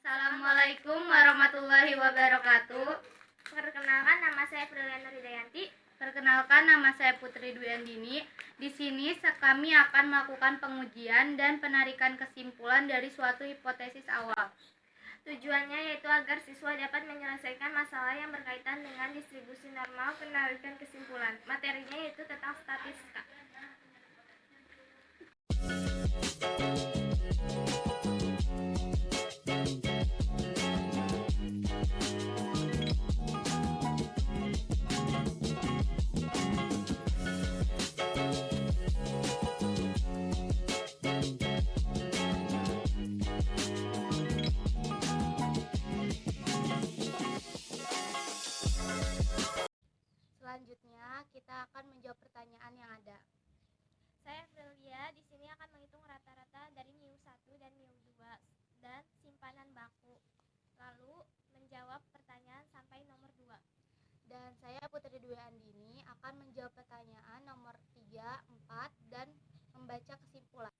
Assalamualaikum warahmatullahi wabarakatuh. Perkenalkan, nama saya Priliana Ridayanti. Perkenalkan, nama saya Putri Dwi Andini. Di sini kami akan melakukan pengujian dan penarikan kesimpulan dari suatu hipotesis awal. Tujuannya yaitu agar siswa dapat menyelesaikan masalah yang berkaitan dengan distribusi normal penarikan kesimpulan. Materinya yaitu tentang statistika. Selanjutnya, kita akan menjawab pertanyaan yang ada. Saya Prilia, di sini akan menghitung rata-rata dari MIU1 dan MIU2 dan simpanan baku. Lalu menjawab pertanyaan sampai nomor 2. Dan saya Putri Dwi Andini akan menjawab pertanyaan nomor 3, 4 dan membaca kesimpulan.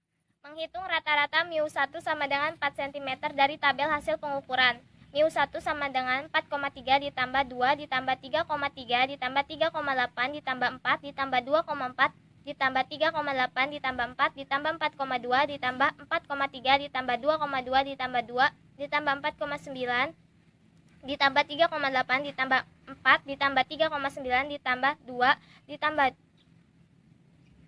Menghitung rata-rata MIU1 sama dengan 4 cm dari tabel hasil pengukuran. MIU1 sama dengan 4,3 ditambah 2 ditambah 3,3 ditambah 3,8 ditambah 4 ditambah 2,4 ditambah 3,8 ditambah 4 ditambah 4,2 ditambah 4,3 ditambah 2,2 ditambah 2 ditambah 4,9 ditambah 3,8 ditambah 4 ditambah 3,9 ditambah 2 ditambah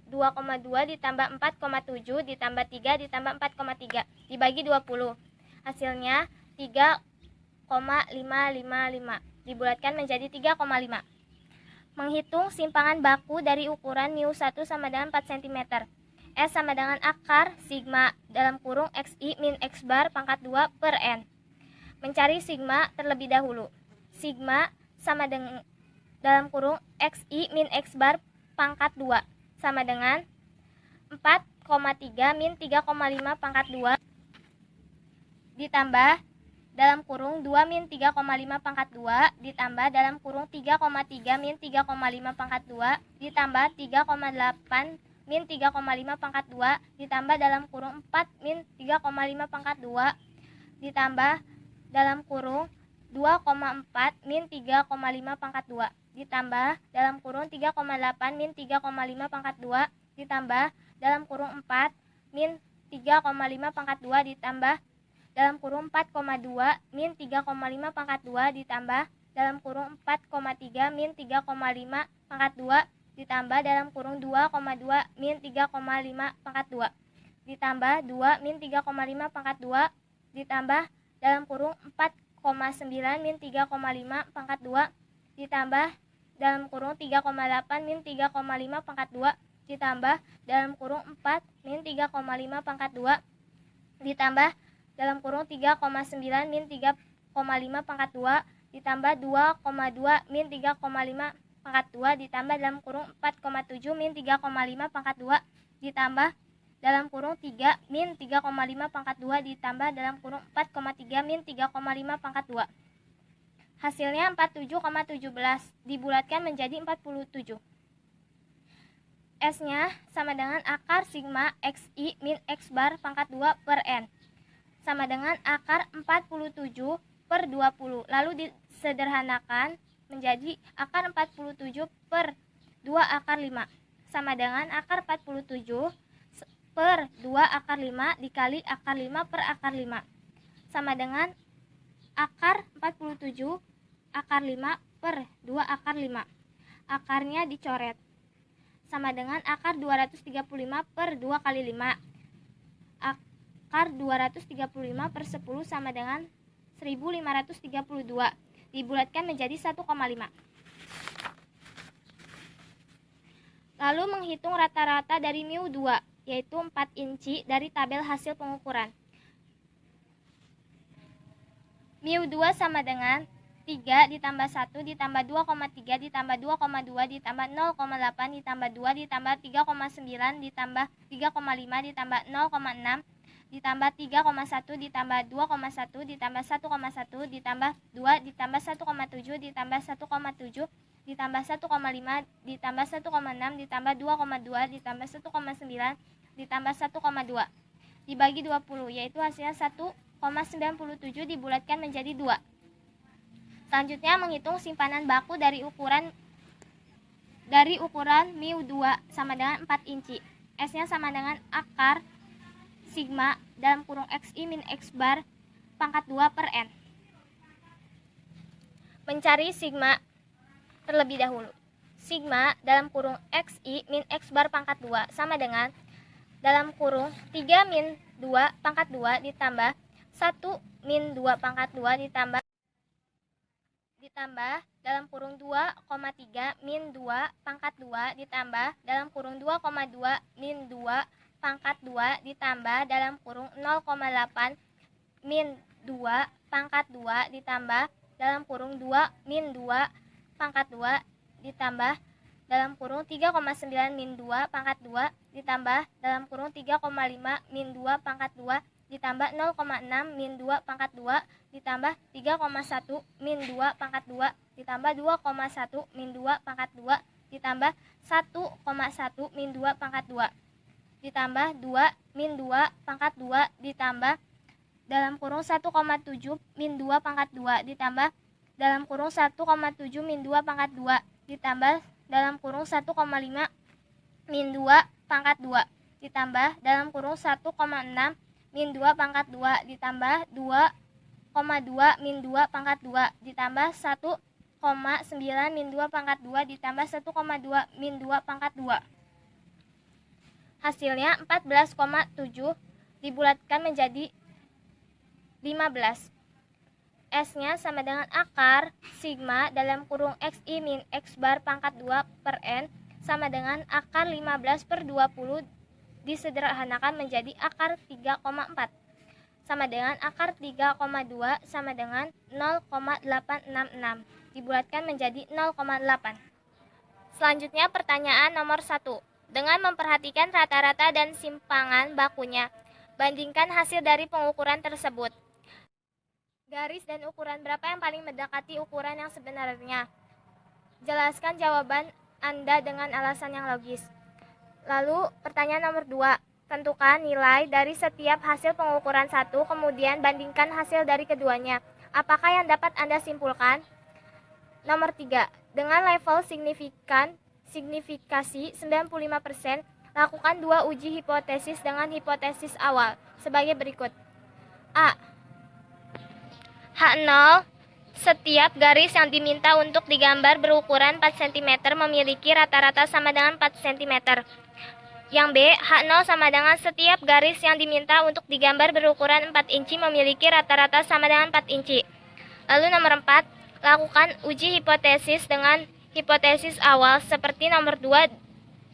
2,2 ditambah 4,7 ditambah 3 ditambah 4,3 dibagi 20. Hasilnya 3,555 dibulatkan menjadi 3,5. Menghitung simpangan baku dari ukuran MIU1 sama dengan 4 cm. S sama dengan akar sigma dalam kurung XI min X bar pangkat 2 per N. Mencari sigma terlebih dahulu. Sigma sama dengan dalam kurung XI min X bar pangkat 2 sama dengan 4,3 min 3,5 pangkat 2 ditambah dalam kurung 2 min 3,5 pangkat 2 ditambah dalam kurung 3,3 min 3,5 pangkat 2 ditambah 3,8 min 3,5 pangkat 2 ditambah dalam kurung 4 min 3,5 pangkat 2 ditambah dalam kurung 2,4 min 3,5 pangkat 2 ditambah dalam kurung 3,8 min 3,5 pangkat 2 ditambah dalam kurung 4 min 3,5 pangkat 2 ditambah dalam kurung 4,2 min 3,5 pangkat 2 ditambah dalam kurung 4,3 min 3,5 pangkat 2 ditambah dalam kurung 2,2 min 3,5 pangkat 2 ditambah 2 min 3,5 pangkat 2 ditambah dalam kurung 4,9 min 3,5 pangkat 2 ditambah dalam kurung 3,8 min 3,5 pangkat 2 ditambah dalam kurung 4 min 3,5 pangkat 2 ditambah dalam kurung 3,9 min 3,5 pangkat 2 ditambah 2,2 min 3,5 pangkat 2 ditambah dalam kurung 4,7 min 3,5 pangkat 2 ditambah dalam kurung 3 min 3,5 pangkat 2 ditambah dalam kurung 4,3 min 3,5 pangkat 2. Hasilnya 47,17 dibulatkan menjadi 47. S-nya sama dengan akar sigma XI min X bar pangkat 2 per N sama dengan akar 47 per 20. Lalu disederhanakan menjadi akar 47 per 2 akar 5 sama dengan akar 47 per 2 akar 5 dikali akar 5 per akar 5 sama dengan akar 47 akar 5 per 2 akar 5. Akarnya dicoret sama dengan akar 235 per 2 kali 5. Akar 235 per 10 sama dengan 1532 dibulatkan menjadi 1,5. Lalu menghitung rata-rata dari MIU2 yaitu 4 inci dari tabel hasil pengukuran. MIU2 sama dengan 3 ditambah 1 ditambah 2,3 ditambah 2,2 ditambah 0,8 ditambah 2 ditambah 3,9 ditambah 3,5 ditambah 0,6 ditambah 3,1 ditambah 2,1 ditambah 1,1 ditambah 2 ditambah 1,7 ditambah 1,7 ditambah 1,5 ditambah 1,6 ditambah 2,2 ditambah 1,9 ditambah 1,2 dibagi 20 yaitu hasilnya 1,5. 0,97 dibulatkan menjadi 2. Selanjutnya menghitung simpanan baku dari ukuran μ2 sama dengan 4 inci. S-nya sama dengan akar sigma dalam kurung XI min X bar pangkat 2 per N. Mencari sigma terlebih dahulu. Sigma dalam kurung XI min X bar pangkat 2 sama dengan dalam kurung 3 min 2 pangkat 2 ditambah 1 min 2 pangkat 2 ditambah dalam kurung 2,3 min 2 pangkat 2 ditambah dalam kurung 2,2 min 2 pangkat 2 ditambah dalam kurung 0,8 min 2 pangkat 2 ditambah dalam kurung 2 min 2 pangkat 2 ditambah dalam kurung 3,9 min 2 pangkat 2 ditambah dalam kurung 3,5 min 2 pangkat 2 ditambah 0,6 min 2 pangkat 2 ditambah 3,1 min 2 pangkat 2 ditambah 2,1 min 2 pangkat 2 ditambah 1,1 min 2 pangkat 2 ditambah 2 min 2 pangkat 2 ditambah dalam kurung 1,7 min 2 pangkat 2 ditambah dalam kurung 1,7 min 2 pangkat 2 ditambah dalam kurung 1,5 min 2 pangkat 2 ditambah dalam kurung 1,6 min 2 pangkat 2 ditambah 2,2 min 2 pangkat 2 ditambah 1,9 min 2 pangkat 2 ditambah 1,2 min 2 pangkat 2. Hasilnya 14,7 dibulatkan menjadi 15. S-nya sama dengan akar sigma dalam kurung XI min X bar pangkat 2 per N sama dengan akar 15 per 20 disederhanakan menjadi akar 3,4 sama dengan akar 3,2 sama dengan 0,866 dibulatkan menjadi 0,8. Selanjutnya pertanyaan nomor 1. Dengan memperhatikan rata-rata dan simpangan bakunya, bandingkan hasil dari pengukuran tersebut. Garis dan ukuran berapa yang paling mendekati ukuran yang sebenarnya? Jelaskan jawaban Anda dengan alasan yang logis. Lalu pertanyaan nomor 2. Tentukan nilai dari setiap hasil pengukuran 1, kemudian bandingkan hasil dari keduanya. Apakah yang dapat Anda simpulkan? Nomor 3. Dengan level signifikasi 95%, lakukan 2 uji hipotesis dengan hipotesis awal sebagai berikut. A. H0. Setiap garis yang diminta untuk digambar berukuran 4 cm memiliki rata-rata sama dengan 4 cm. Yang B, H0 sama dengan setiap garis yang diminta untuk digambar berukuran 4 inci memiliki rata-rata sama dengan 4 inci. Lalu nomor 4, lakukan uji hipotesis dengan hipotesis awal seperti nomor 2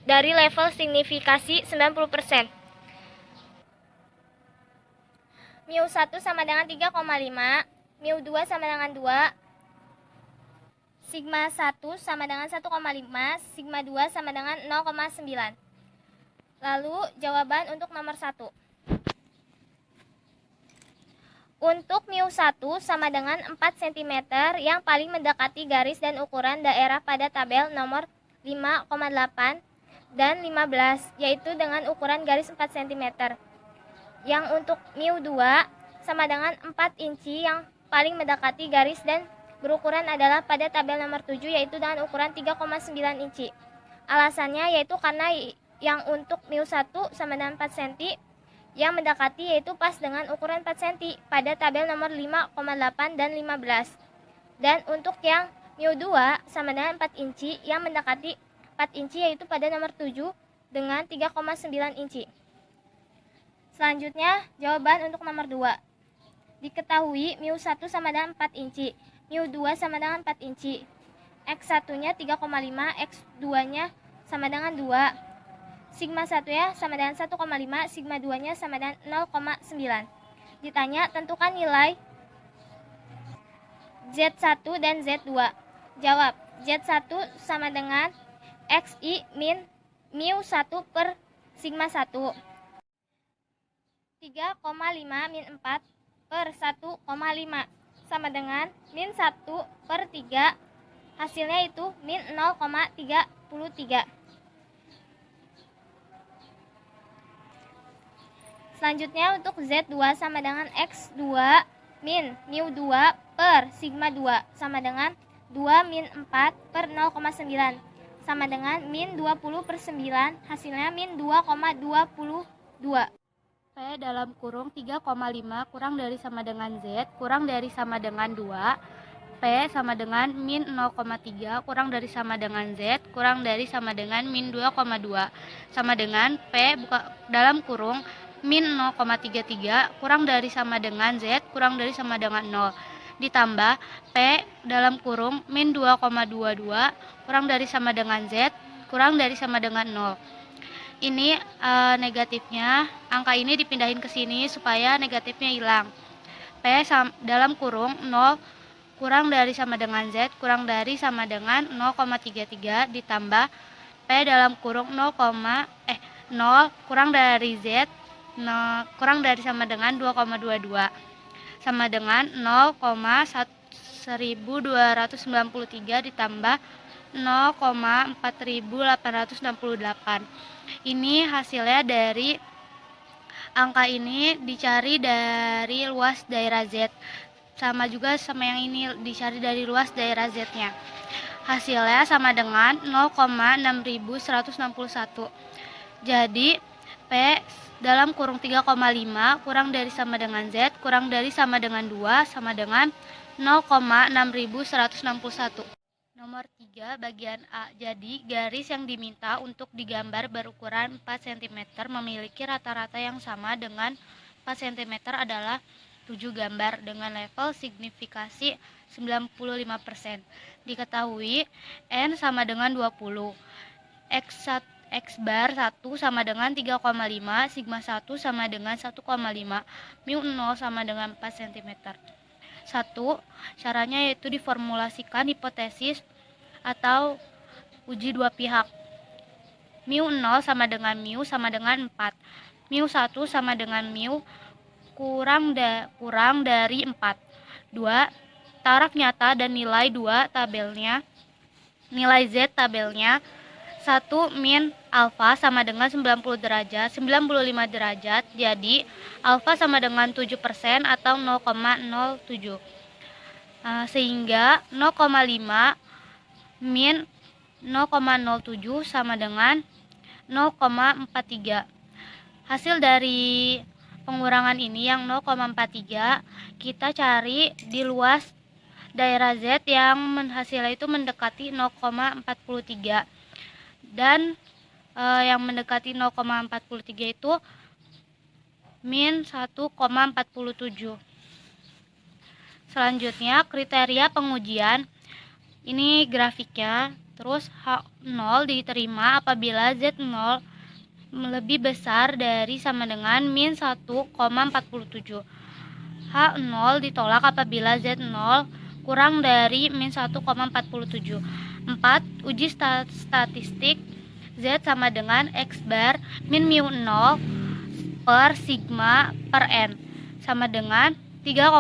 dari level signifikasi 90%. μ1 sama dengan 3,5, μ2 sama dengan 2, sigma 1 sama dengan 1,5, sigma 2 sama dengan 0,9. Lalu jawaban untuk nomor 1. Untuk μ1 sama dengan 4 cm yang paling mendekati garis dan ukuran daerah pada tabel nomor 5,8 dan 15, yaitu dengan ukuran garis 4 cm. Yang untuk μ2 sama dengan 4 inci yang paling mendekati garis dan berukuran adalah pada tabel nomor 7, yaitu dengan ukuran 3,9 inci. Alasannya yaitu karena yang untuk μ1 sama dengan 4 cm yang mendekati yaitu pas dengan ukuran 4 cm pada tabel nomor 5,8 dan 15. Dan untuk yang μ2 sama dengan 4 inci yang mendekati 4 inci yaitu pada nomor 7 dengan 3,9 inci. Selanjutnya jawaban untuk nomor 2. Diketahui μ1 sama dengan 4 inci, μ2 sama dengan 4 inci. X1-nya 3,5, X2-nya sama dengan 2. Sigma 1-nya sama dengan 1,5, sigma 2-nya sama dengan 0,9. Ditanya, tentukan nilai Z1 dan Z2. Jawab, Z1 sama dengan XI min μ1 per sigma 1. 3,5 min 4 per 1,5 sama dengan min 1 per 3. Hasilnya itu min 0,33. Selanjutnya untuk Z2 sama dengan X2 min mu 2 per sigma 2 sama dengan 2 min 4 per 0,9 sama dengan min 20 per 9, hasilnya min 2,22. P dalam kurung 3,5 kurang dari sama dengan Z kurang dari sama dengan 2. P sama dengan min 0,3 kurang dari sama dengan Z kurang dari sama dengan min 2,2 sama dengan P dalam kurung min 0,33 kurang dari sama dengan Z kurang dari sama dengan 0 ditambah P dalam kurung min 2,22 kurang dari sama dengan Z kurang dari sama dengan 0. Ini negatifnya, angka ini dipindahin ke sini supaya negatifnya hilang. P dalam kurung 0 kurang dari sama dengan Z kurang dari sama dengan 0,33 ditambah P dalam kurung 0 kurang dari Z kurang dari sama dengan 2,22 sama dengan 0,1293 ditambah 0,4868. Ini hasilnya dari angka ini dicari dari luas daerah Z. Sama juga sama yang ini dicari dari luas daerah Z-nya. Hasilnya sama dengan 0,6161. Jadi P dalam kurung 3,5 kurang dari sama dengan Z kurang dari sama dengan 2 sama dengan 0,6161. Nomor 3 bagian A. Jadi garis yang diminta untuk digambar berukuran 4 cm memiliki rata-rata yang sama dengan 4 cm adalah 7 gambar dengan level signifikasi 95%. Diketahui N sama dengan 20. X bar 1 sama dengan 3,5, sigma 1 sama dengan 1,5, mu 0 sama dengan 4 cm. 1. Caranya yaitu diformulasikan hipotesis atau uji dua pihak. Mu 0 sama dengan 4. Mu 1 sama dengan mu kurang dari 4. 2. Tarak nyata dan nilai 2 tabelnya. Nilai Z tabelnya 1 min alfa sama dengan 95 derajat. Jadi alfa sama dengan 7% atau 0,07. Sehingga 0,5 min 0,07 sama dengan 0,43. Hasil dari pengurangan ini yang 0,43 kita cari di luas daerah Z yang hasilnya itu mendekati 0,43 dan yang mendekati 0,43 itu min 1,47. Selanjutnya kriteria pengujian. Ini grafiknya. Terus H0 diterima apabila Z0 lebih besar dari sama dengan min 1,47. H0 ditolak apabila Z0 kurang dari min 1,47. 4. Uji statistik Z sama dengan X bar min mu 0 per sigma per N sama dengan 3,5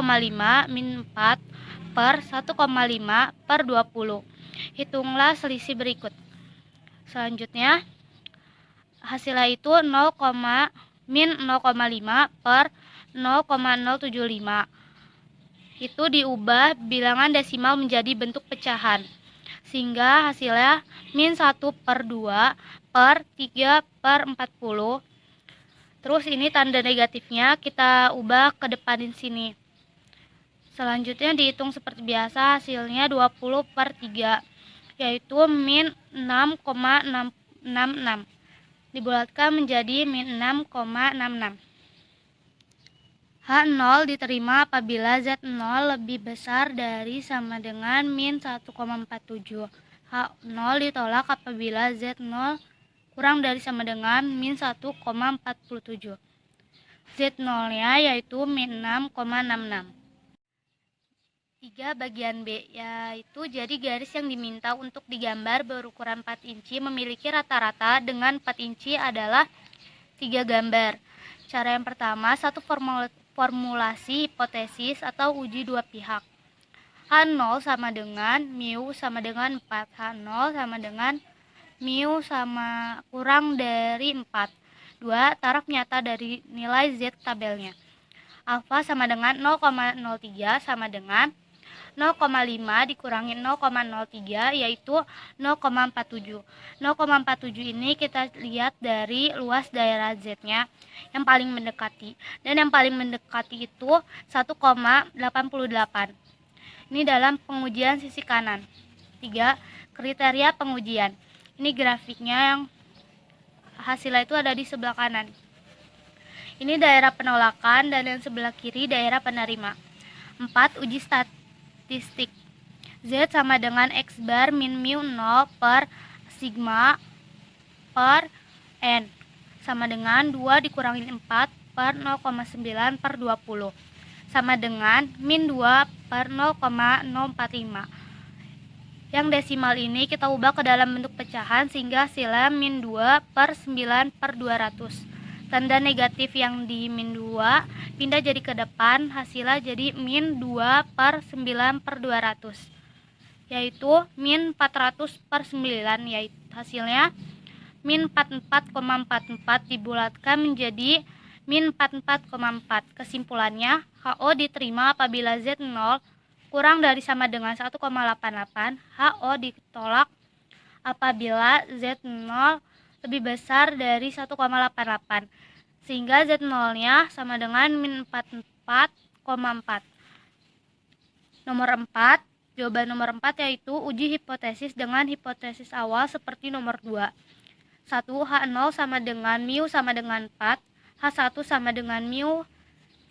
min 4 per 1,5 per 20. Hitunglah selisih berikut. Selanjutnya hasilnya itu min 0,5 per 0,075. Itu diubah bilangan desimal menjadi bentuk pecahan. Sehingga hasilnya min 1 per 2 per 3 per 40. Terus ini tanda negatifnya kita ubah ke depanin sini. Selanjutnya dihitung seperti biasa, hasilnya 20 per 3, yaitu min 6,66. Dibulatkan menjadi min 6,66. H0 diterima apabila Z0 lebih besar dari sama dengan min 1,47. H0 ditolak apabila Z0 kurang dari sama dengan min 1,47. Z0-nya yaitu min 6,66. 3 bagian B, yaitu jadi garis yang diminta untuk digambar berukuran 4 inci memiliki rata-rata dengan 4 inci adalah 3 gambar. Cara yang pertama, satu formulasi hipotesis atau uji dua pihak. H0 sama dengan mu sama dengan 4. H0 sama dengan mu sama kurang dari 4. 2. Taraf nyata dari nilai Z tabelnya. Alfa sama dengan 0,03 sama dengan 0,5 dikurangi 0,03 yaitu 0,47. 0,47 ini kita lihat dari luas daerah Z-nya yang paling mendekati. Dan yang paling mendekati itu 1,88. Ini dalam pengujian sisi kanan. 3. Kriteria pengujian. Ini grafiknya yang hasilnya itu ada di sebelah kanan. Ini daerah penolakan dan yang sebelah kiri daerah penerima. 4. Uji statistik. Z sama dengan X bar min mu 0 per sigma per N sama dengan 2 dikurangi 4 per 0,9 per 20 sama dengan min 2 per 0,045. Yang desimal ini kita ubah ke dalam bentuk pecahan sehingga hasilnya min 2 per 9 per 200. Tanda negatif yang di min 2 pindah jadi ke depan, hasilnya jadi min 2 per 9 per 200, yaitu min 400 per 9, yaitu hasilnya min 44,44 dibulatkan menjadi min 44,4. Kesimpulannya, HO diterima apabila Z0 kurang dari sama dengan 1,88, HO ditolak apabila Z0 lebih besar dari 1,88, sehingga Z0-nya sama dengan min 44,4. Nomor 4, jawaban nomor 4 yaitu uji hipotesis dengan hipotesis awal seperti nomor 2. 1. H0 sama dengan mu sama dengan 4, H1 sama dengan mu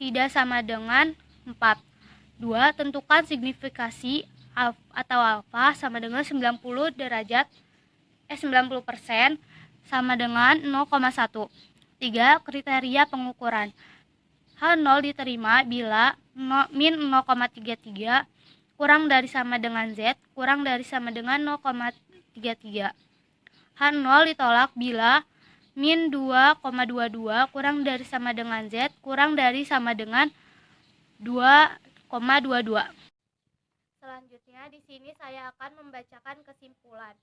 tidak sama dengan 4. 2. Tentukan signifikasi atau alfa sama dengan 90% sama dengan 0,1. 3. Kriteria pengukuran. H0 diterima bila min 0,33 kurang dari sama dengan Z kurang dari sama dengan 0,33. H0 ditolak bila min 2,22 kurang dari sama dengan Z kurang dari sama dengan 2,22. Selanjutnya di sini saya akan membacakan kesimpulan.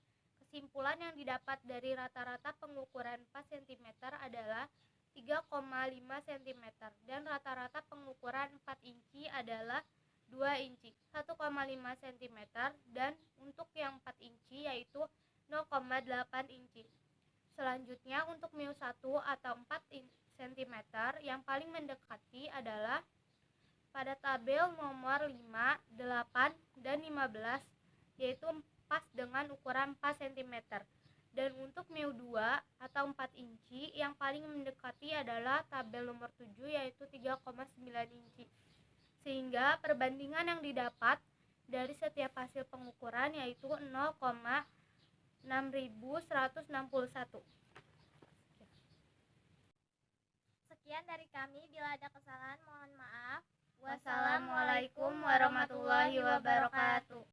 Kesimpulan yang didapat dari rata-rata pengukuran 4 cm adalah 3,5 cm dan rata-rata pengukuran 4 inci adalah 2 inci, 1,5 cm dan untuk yang 4 inci yaitu 0,8 inci. Selanjutnya untuk mu 1 atau 4 cm yang paling mendekati adalah pada tabel nomor 5, 8, dan 15 yaitu pas dengan ukuran 4 cm. Dan untuk mu 2 atau 4 inci yang paling mendekati adalah tabel nomor 7 yaitu 3,9 inci. Sehingga perbandingan yang didapat dari setiap hasil pengukuran yaitu 0,6161. Sekian dari kami, bila ada kesalahan mohon maaf. Wassalamualaikum warahmatullahi wabarakatuh.